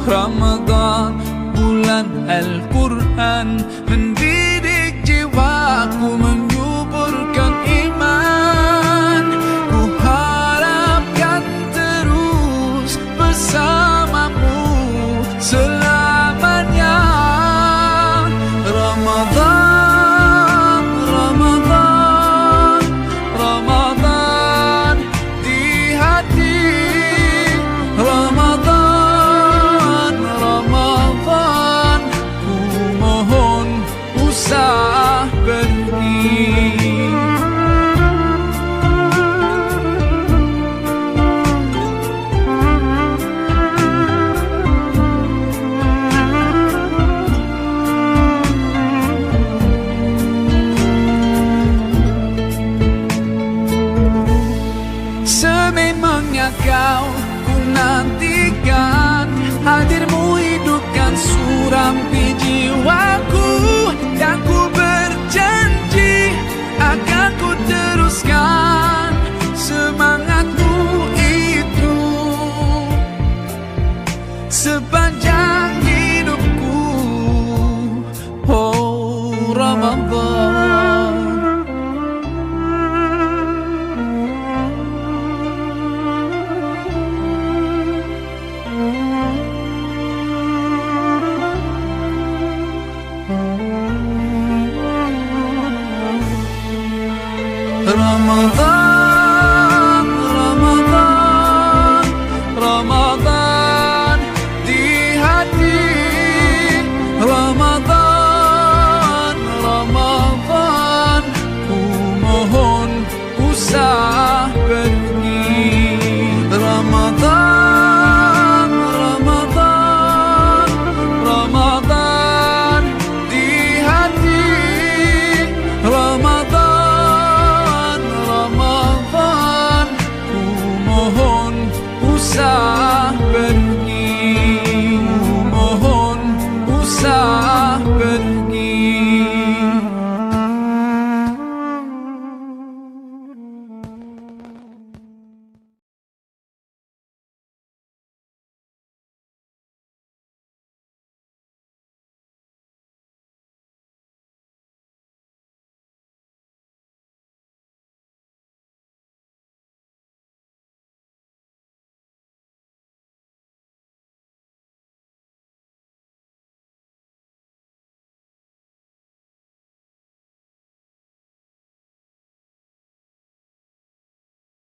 Ramadan, bulan Al-Quran, mendidik jiwaku, menyuburkan iman. Ku harapkan terus bersamamu selamanya. Ramadan, Ramadan, Ramadan di hati. Ramadan, Ramadan, ku mohon usah pergi. Sememangnya kau ku nantikan, hadirmu hidupkan surampi jiwaku, dan ku berjanji akan ku teruskan semangatku itu sepanjang hidupku. Oh Ramadan, Ramadan, Ramadan, Ramadan di hati. Ramadan, Ramadan, ku mohon usah pergi. Ramadan, Ramadan, Ramadan di hati. Ramadan, Ramadan, ku mohon usah pergi.